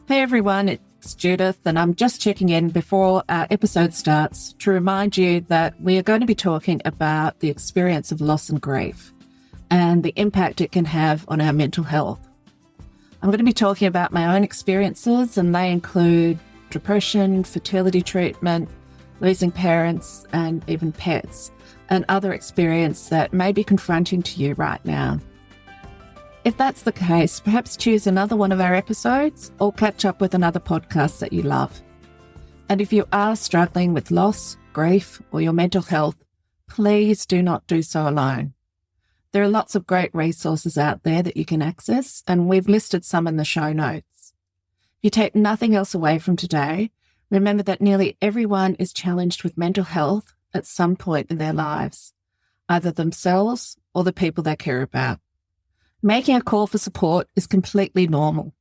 Hey everyone, it's Judith, and I'm just checking in before our episode starts to remind you that we are going to be talking about the experience of loss and grief and the impact it can have on our mental health. I'm going to be talking about my own experiences, and they include depression, fertility treatment, losing parents, and even pets, and other experiences that may be confronting to you right now. If that's the case, perhaps choose another one of our episodes or catch up with another podcast that you love. And if you are struggling with loss, grief, or your mental health, please do not do so alone. There are lots of great resources out there that you can access, and we've listed some in the show notes. If you take nothing else away from today, remember that nearly everyone is challenged with mental health at some point in their lives, either themselves or the people they care about. Making a call for support is completely normal.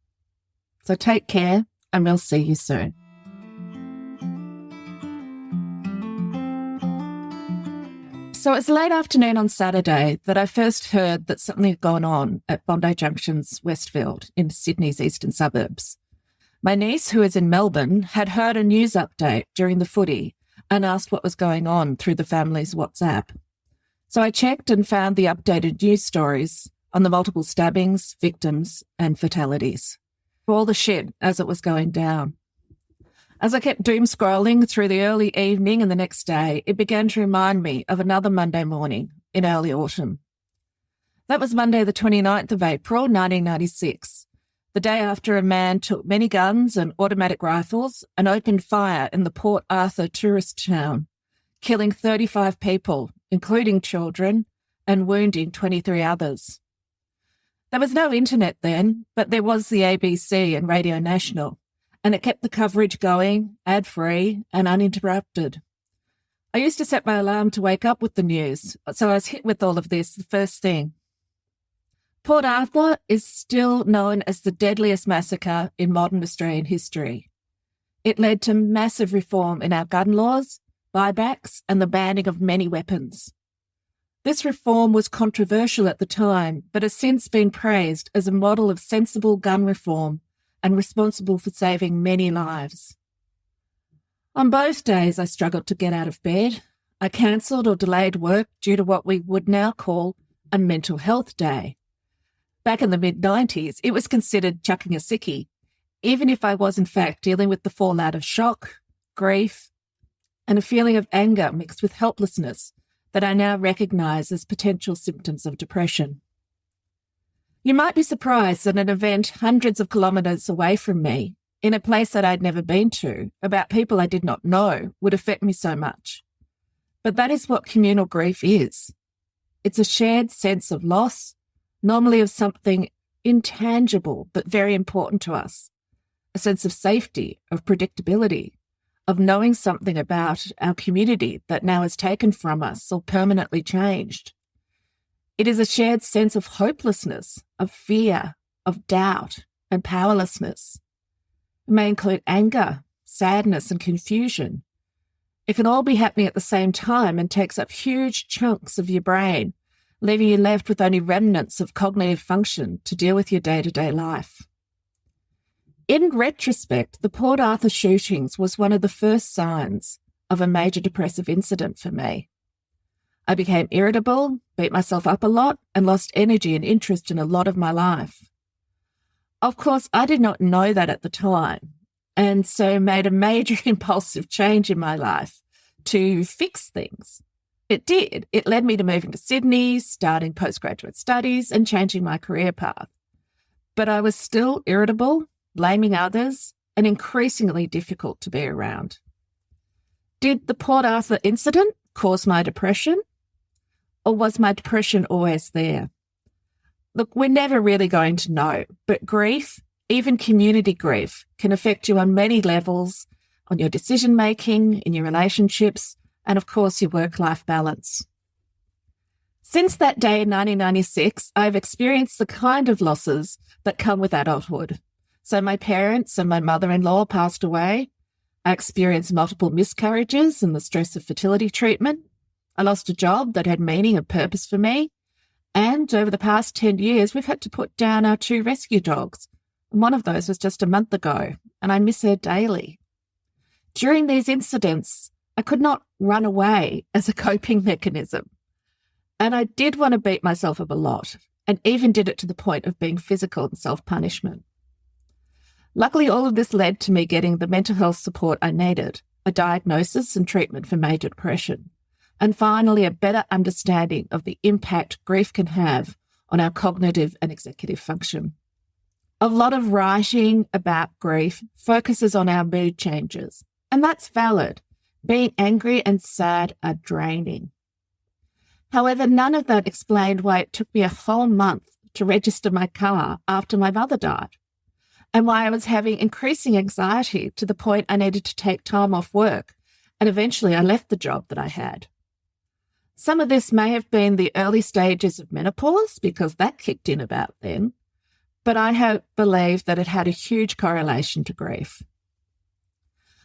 So take care, and we'll see you soon. So it was late afternoon on Saturday that I first heard that something had gone on at Bondi Junction's Westfield in Sydney's eastern suburbs. My niece, who is in Melbourne, had heard a news update during the footy and asked what was going on through the family's WhatsApp. So I checked and found the updated news stories on the multiple stabbings, victims, and fatalities. All the shit as it was going down. As I kept doom scrolling through the early evening and the next day, it began to remind me of another Monday morning in early autumn. That was Monday the 29th of April, 1996, the day after a man took many guns and automatic rifles and opened fire in the Port Arthur tourist town, killing 35 people, including children, and wounding 23 others. There was no internet then, but there was the ABC and Radio National, and it kept the coverage going, ad-free and uninterrupted. I used to set my alarm to wake up with the news, so I was hit with all of this the first thing. Port Arthur is still known as the deadliest massacre in modern Australian history. It led to massive reform in our gun laws, buybacks, and the banning of many weapons. This reform was controversial at the time, but has since been praised as a model of sensible gun reform and responsible for saving many lives. On both days, I struggled to get out of bed. I cancelled or delayed work due to what we would now call a mental health day. Back in the mid-90s, it was considered chucking a sickie, even if I was in fact dealing with the fallout of shock, grief, and a feeling of anger mixed with helplessness that I now recognise as potential symptoms of depression. You might be surprised that an event hundreds of kilometres away from me, in a place that I'd never been to, about people I did not know, would affect me so much. But that is what communal grief is. It's a shared sense of loss, normally of something intangible but very important to us, a sense of safety, of predictability, of knowing something about our community that now is taken from us or permanently changed. It is a shared sense of hopelessness, of fear, of doubt, and powerlessness. It may include anger, sadness, and confusion. It can all be happening at the same time and takes up huge chunks of your brain, leaving you left with only remnants of cognitive function to deal with your day-to-day life. In retrospect, the Port Arthur shootings was one of the first signs of a major depressive incident for me. I became irritable, beat myself up a lot, and lost energy and interest in a lot of my life. Of course, I did not know that at the time, and so made a major impulsive change in my life to fix things. It did. It led me to moving to Sydney, starting postgraduate studies, and changing my career path. But I was still irritable, blaming others, and increasingly difficult to be around. Did the Port Arthur incident cause my depression? Or was my depression always there? Look, we're never really going to know, but grief, even community grief, can affect you on many levels, on your decision-making, in your relationships, and of course your work-life balance. Since that day in 1996, I've experienced the kind of losses that come with adulthood. So my parents and my mother-in-law passed away. I experienced multiple miscarriages and the stress of fertility treatment. I lost a job that had meaning and purpose for me. And over the past 10 years, we've had to put down our 2 rescue dogs, and one of those was just a month ago, and I miss her daily. During these incidents, I could not run away as a coping mechanism, and I did want to beat myself up a lot, and even did it to the point of being physical and self-punishment. Luckily, all of this led to me getting the mental health support I needed, a diagnosis and treatment for major depression, and finally a better understanding of the impact grief can have on our cognitive and executive function. A lot of writing about grief focuses on our mood changes, and that's valid. Being angry and sad are draining. However, none of that explained why it took me a whole month to register my car after my mother died, and why I was having increasing anxiety to the point I needed to take time off work, and eventually I left the job that I had. Some of this may have been the early stages of menopause, because that kicked in about then, but I have believed that it had a huge correlation to grief.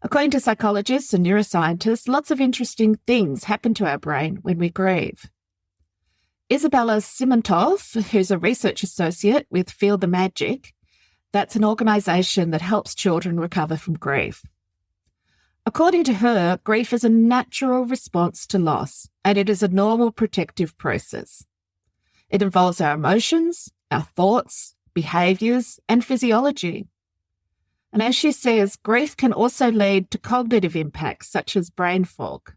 According to psychologists and neuroscientists, lots of interesting things happen to our brain when we grieve. Isabella Simantov, who's a research associate with Feel the Magic, that's an organisation that helps children recover from grief. According to her, grief is a natural response to loss, and it is a normal protective process. It involves our emotions, our thoughts, behaviours, and physiology. And as she says, grief can also lead to cognitive impacts such as brain fog.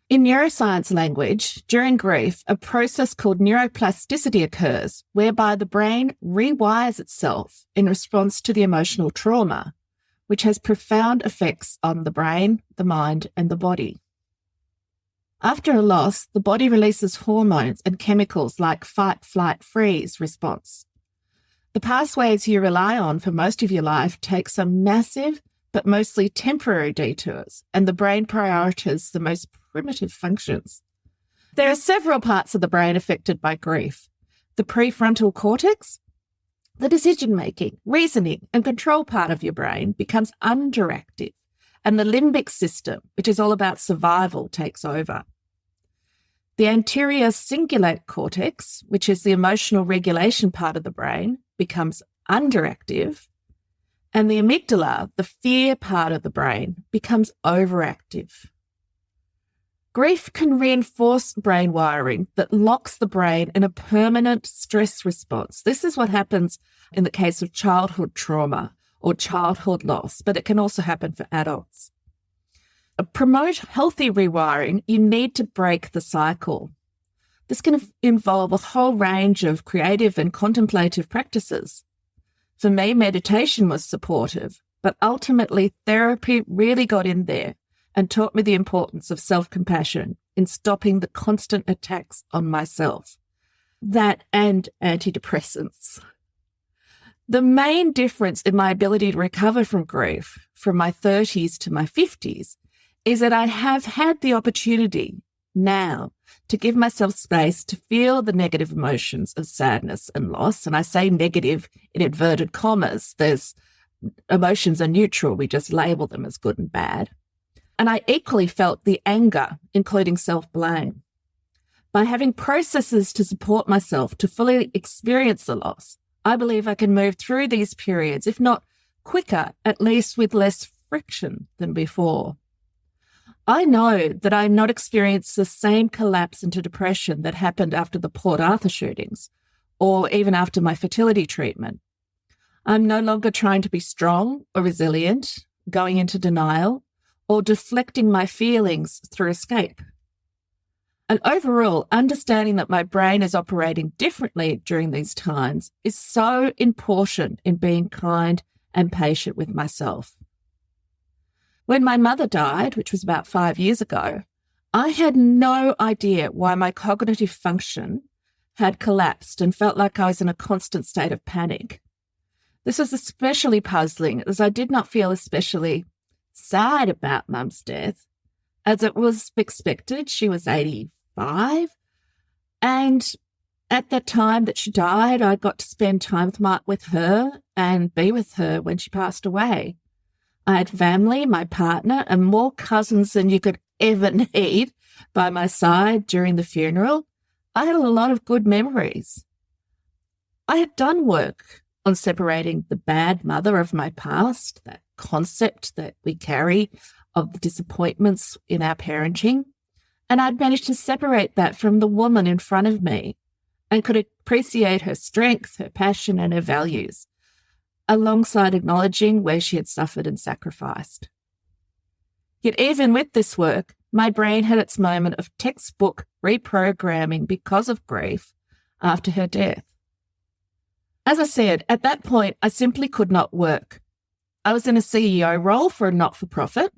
In neuroscience language, during grief, a process called neuroplasticity occurs, whereby the brain rewires itself in response to the emotional trauma, which has profound effects on the brain, the mind, and the body. After a loss, the body releases hormones and chemicals like fight, flight, freeze response. The pathways you rely on for most of your life take some massive but mostly temporary detours, and the brain prioritizes the most primitive functions. There are several parts of the brain affected by grief. The prefrontal cortex, the decision-making, reasoning, and control part of your brain becomes underactive, and the limbic system, which is all about survival, takes over. The anterior cingulate cortex, which is the emotional regulation part of the brain, becomes underactive, and the amygdala, the fear part of the brain, becomes overactive. Grief can reinforce brain wiring that locks the brain in a permanent stress response. This is what happens in the case of childhood trauma or childhood loss, but it can also happen for adults. To promote healthy rewiring, you need to break the cycle. This can involve a whole range of creative and contemplative practices. For me, meditation was supportive, but ultimately therapy really got in there and taught me the importance of self-compassion in stopping the constant attacks on myself. That and antidepressants. The main difference in my ability to recover from grief from my 30s to my 50s is that I have had the opportunity now to give myself space to feel the negative emotions of sadness and loss. And I say negative in inverted commas. Emotions are neutral. We just label them as good and bad. And I equally felt the anger, including self-blame. By having processes to support myself to fully experience the loss, I believe I can move through these periods, if not quicker, at least with less friction than before. I know that I'm not experiencing the same collapse into depression that happened after the Port Arthur shootings or even after my fertility treatment. I'm no longer trying to be strong or resilient, going into denial, or deflecting my feelings through escape. And overall, understanding that my brain is operating differently during these times is so important in being kind and patient with myself. When my mother died, which was about 5 years ago, I had no idea why my cognitive function had collapsed and felt like I was in a constant state of panic. This was especially puzzling as I did not feel especially sad about Mum's death, as it was expected. She was 85, and at the time that she died, I got to spend time with her and be with her when she passed away. I had family, my partner, and more cousins than you could ever need by my side during the funeral. I had a lot of good memories. I had done work on separating the bad mother of my past, that concept that we carry of the disappointments in our parenting. And I'd managed to separate that from the woman in front of me and could appreciate her strength, her passion, and her values, alongside acknowledging where she had suffered and sacrificed. Yet even with this work, my brain had its moment of textbook reprogramming because of grief after her death. As I said, at that point, I simply could not work. I was in a CEO role for a not-for-profit,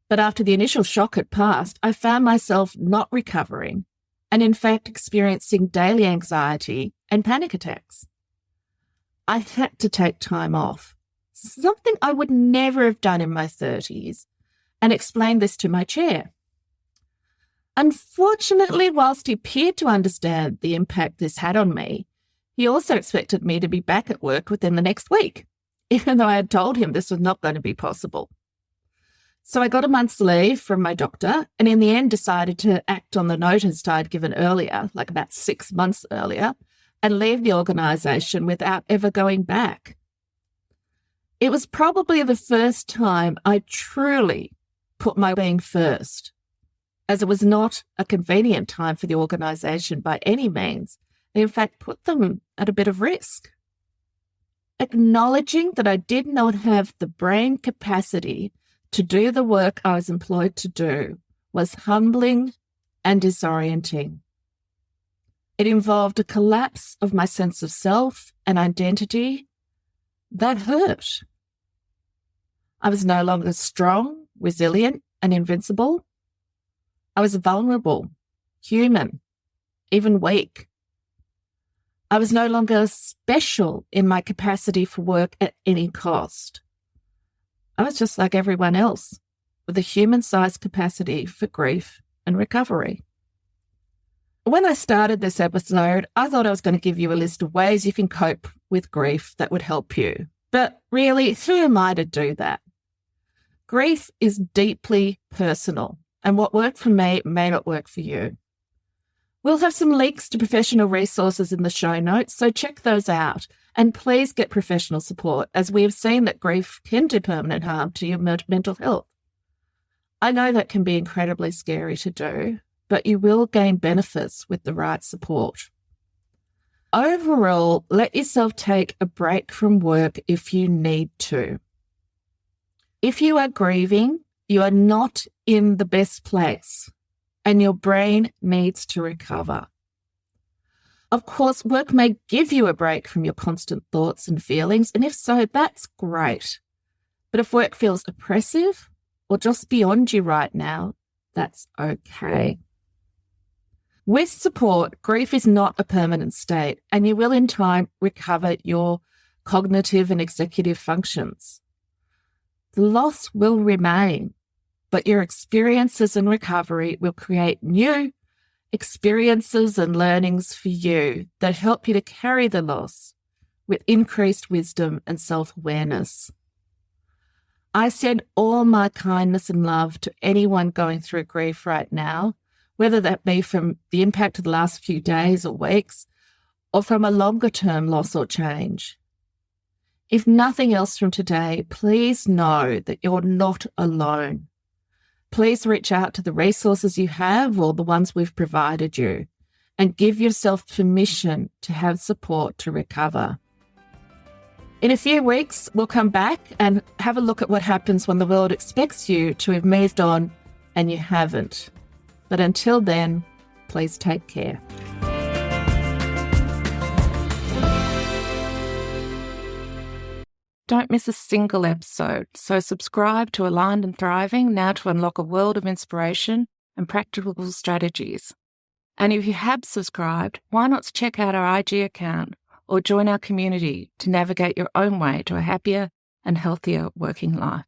but after the initial shock had passed, I found myself not recovering and in fact experiencing daily anxiety and panic attacks. I had to take time off, something I would never have done in my 30s, and explained this to my chair. Unfortunately, whilst he appeared to understand the impact this had on me, he also expected me to be back at work within the next week, even though I had told him this was not going to be possible. So I got a month's leave from my doctor and in the end decided to act on the notice I'd given earlier, like about 6 months earlier, and leave the organisation without ever going back. It was probably the first time I truly put my being first, as it was not a convenient time for the organisation by any means. They in fact put them at a bit of risk. Acknowledging that I did not have the brain capacity to do the work I was employed to do was humbling and disorienting. It involved a collapse of my sense of self and identity that hurt. I was no longer strong, resilient, and invincible. I was vulnerable, human, even weak. I was no longer special in my capacity for work at any cost. I was just like everyone else, with a human-sized capacity for grief and recovery. When I started this episode, I thought I was going to give you a list of ways you can cope with grief that would help you. But really, who am I to do that? Grief is deeply personal, and what worked for me may not work for you. We'll have some links to professional resources in the show notes, so check those out. And please get professional support, as we have seen that grief can do permanent harm to your mental health. I know that can be incredibly scary to do, but you will gain benefits with the right support. Overall, let yourself take a break from work if you need to. If you are grieving, you are not in the best place, and your brain needs to recover. Of course, work may give you a break from your constant thoughts and feelings, and if so, that's great. But if work feels oppressive or just beyond you right now, that's okay. With support, grief is not a permanent state, and you will in time recover your cognitive and executive functions. The loss will remain, but your experiences in recovery will create new experiences and learnings for you that help you to carry the loss with increased wisdom and self-awareness. I send all my kindness and love to anyone going through grief right now, whether that be from the impact of the last few days or weeks, or from a longer-term loss or change. If nothing else from today, please know that you're not alone. Please reach out to the resources you have or the ones we've provided you, and give yourself permission to have support to recover. In a few weeks, we'll come back and have a look at what happens when the world expects you to have moved on and you haven't. But until then, please take care. Don't miss a single episode, so subscribe to Aligned and Thriving now to unlock a world of inspiration and practical strategies. And if you have subscribed, why not check out our IG account or join our community to navigate your own way to a happier and healthier working life?